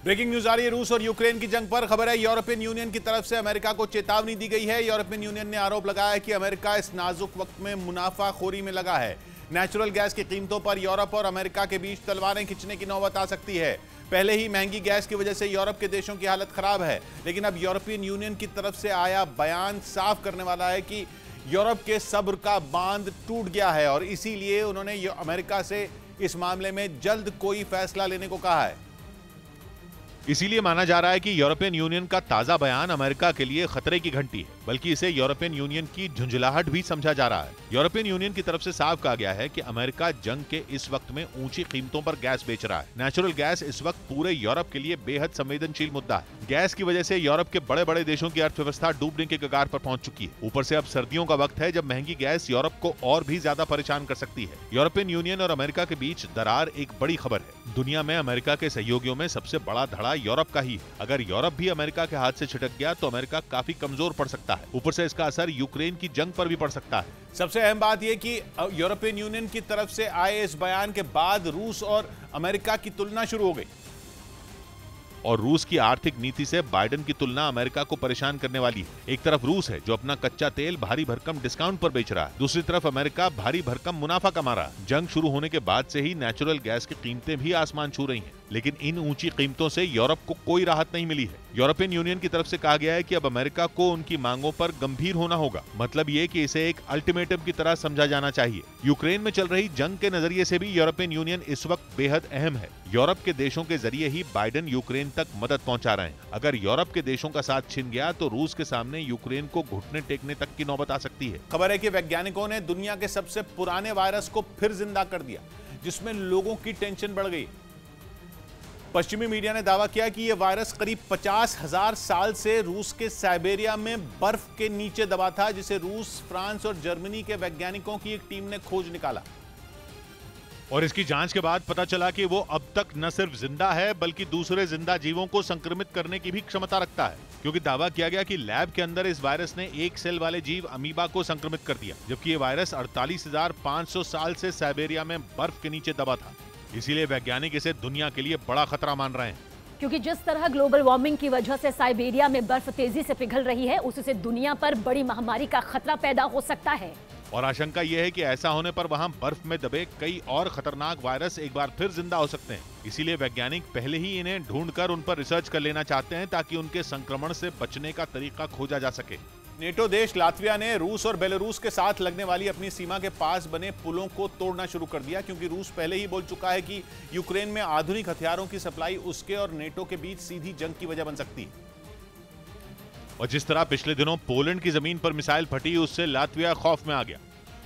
Breaking news आ रही है रूस और यूक्रेन की जंग पर। खबर है यूरोपियन यूनियन की तरफ से अमेरिका को चेतावनी दी गई है। यूरोपियन यूनियन ने आरोप लगाया है कि अमेरिका इस नाजुक वक्त में मुनाफाखोरी में लगा है। नेचुरल गैस की कीमतों पर यूरोप और अमेरिका के बीच तलवारें खींचने की नौबत आ सकती है। पहले ही महंगी गैस की वजह से यूरोप के देशों की हालत खराब है, लेकिन अब यूरोपियन यूनियन की तरफ से आया बयान साफ करने वाला है कि यूरोप के सब्र का बांध टूट गया है और इसीलिए उन्होंने अमेरिका से इस मामले में जल्द कोई फैसला लेने को कहा है। इसीलिए माना जा रहा है कि यूरोपियन यूनियन का ताजा बयान अमेरिका के लिए खतरे की घंटी है, बल्कि इसे यूरोपियन यूनियन की झुंझलाहट भी समझा जा रहा है। यूरोपियन यूनियन की तरफ से साफ कहा गया है कि अमेरिका जंग के इस वक्त में ऊंची कीमतों पर गैस बेच रहा है। नेचुरल गैस इस वक्त पूरे यूरोप के लिए बेहद संवेदनशील मुद्दा है। गैस की वजह से यूरोप के बड़े बड़े देशों की अर्थव्यवस्था डूबने के कगार पर पहुंच चुकी है। ऊपर से अब सर्दियों का वक्त है जब महंगी गैस यूरोप को और भी ज्यादा परेशान कर सकती है। यूरोपियन यूनियन और अमेरिका के बीच दरार एक बड़ी खबर है। दुनिया में अमेरिका के सहयोगियों में सबसे बड़ा धड़ा यूरोप का ही है। अगर यूरोप भी अमेरिका के हाथ से छिटक गया तो अमेरिका काफी कमजोर पड़ सकता है। ऊपर से इसका असर यूक्रेन की जंग पर भी पड़ सकता है। सबसे अहम बात यह कि यूरोपियन यूनियन की तरफ से आए इस बयान के बाद रूस और अमेरिका की तुलना शुरू हो गई और रूस की आर्थिक नीति से बाइडेन की तुलना अमेरिका को परेशान करने वाली है। एक तरफ रूस है जो अपना कच्चा तेल भारी भरकम डिस्काउंट पर बेच रहा है, दूसरी तरफ अमेरिका भारी भरकम मुनाफा कमा रहा है। जंग शुरू होने के बाद से ही नेचुरल गैस की कीमतें भी आसमान छू रही हैं, लेकिन इन ऊंची कीमतों से यूरोप को कोई राहत नहीं मिली है। यूरोपियन यूनियन की तरफ से कहा गया है कि अब अमेरिका को उनकी मांगों पर गंभीर होना होगा। मतलब ये कि इसे एक अल्टीमेटम की तरह समझा जाना चाहिए। यूक्रेन में चल रही जंग के नजरिए से भी यूरोपियन यूनियन इस वक्त बेहद अहम है। यूरोप के देशों के जरिए ही बाइडेन यूक्रेन तक मदद पहुंचा रहे हैं। अगर यूरोप के देशों का साथ छिन गया तो रूस के सामने यूक्रेन को घुटने टेकने तक की नौबत आ सकती है। खबर है कि वैज्ञानिकों ने दुनिया के सबसे पुराने वायरस को फिर जिंदा कर दिया, जिसमें लोगों की टेंशन बढ़ गई। पश्चिमी मीडिया ने दावा किया कि यह वायरस करीब 50,000 साल से रूस के साइबेरिया में बर्फ के नीचे दबा था, जिसे रूस, फ्रांस और जर्मनी के वैज्ञानिकों की एक टीम ने खोज निकाला। और इसकी जांच के बाद पता चला कि वो अब तक न सिर्फ जिंदा है बल्कि दूसरे जिंदा जीवों को संक्रमित करने की भी क्षमता रखता है, क्योंकि दावा किया गया कि लैब के अंदर इस वायरस ने एक सेल वाले जीव अमीबा को संक्रमित कर दिया, जबकि ये वायरस 48,500 साल से साइबेरिया में बर्फ के नीचे दबा था। इसीलिए वैज्ञानिक इसे दुनिया के लिए बड़ा खतरा मान रहे हैं। क्योंकि जिस तरह ग्लोबल वार्मिंग की वजह से साइबेरिया में बर्फ तेजी से पिघल रही है, उससे दुनिया पर बड़ी महामारी का खतरा पैदा हो सकता है। और आशंका यह है कि ऐसा होने पर वहां बर्फ में दबे कई और खतरनाक वायरस एक बार फिर जिंदा हो सकते हैं। इसीलिए वैज्ञानिक पहले ही इन्हें ढूंढकर उन पर रिसर्च कर लेना चाहते हैं, ताकि उनके संक्रमण से बचने का तरीका खोजा जा सके। नेटो देश लातविया ने रूस और बेलारूस के साथ लगने वाली अपनी सीमा के पास बने पुलों को तोड़ना शुरू कर दिया, क्योंकि रूस पहले ही बोल चुका है कि यूक्रेन में आधुनिक हथियारों की सप्लाई उसके और नेटो के बीच सीधी जंग की वजह बन सकती है। और जिस तरह पिछले दिनों पोलैंड की जमीन पर मिसाइल फटी, उससे लातविया खौफ में आ गया,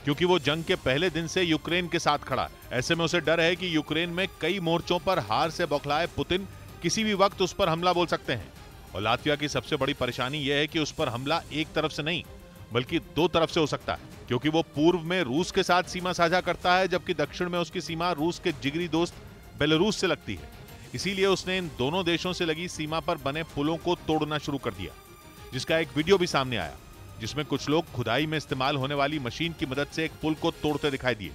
क्योंकि वो जंग के पहले दिन से यूक्रेन के साथ खड़ा है। ऐसे में उसे डर है कि यूक्रेन में कई मोर्चों पर हार से बौखलाए पुतिन किसी भी वक्त उस पर हमला बोल सकते हैं। और लातविया की सबसे बड़ी परेशानी यह है कि उस पर हमला एक तरफ से नहीं बल्कि दो तरफ से हो सकता है, क्योंकि वो पूर्व में रूस के साथ सीमा साझा करता है, जबकि दक्षिण में उसकी सीमा रूस के जिगरी दोस्त बेलारूस से लगती है। इसीलिए उसने इन दोनों देशों से लगी सीमा पर बने पुलों को तोड़ना शुरू कर दिया, जिसका एक वीडियो भी सामने आया, जिसमें कुछ लोग खुदाई में इस्तेमाल होने वाली मशीन की मदद से एक पुल को तोड़ते दिखाई दिए।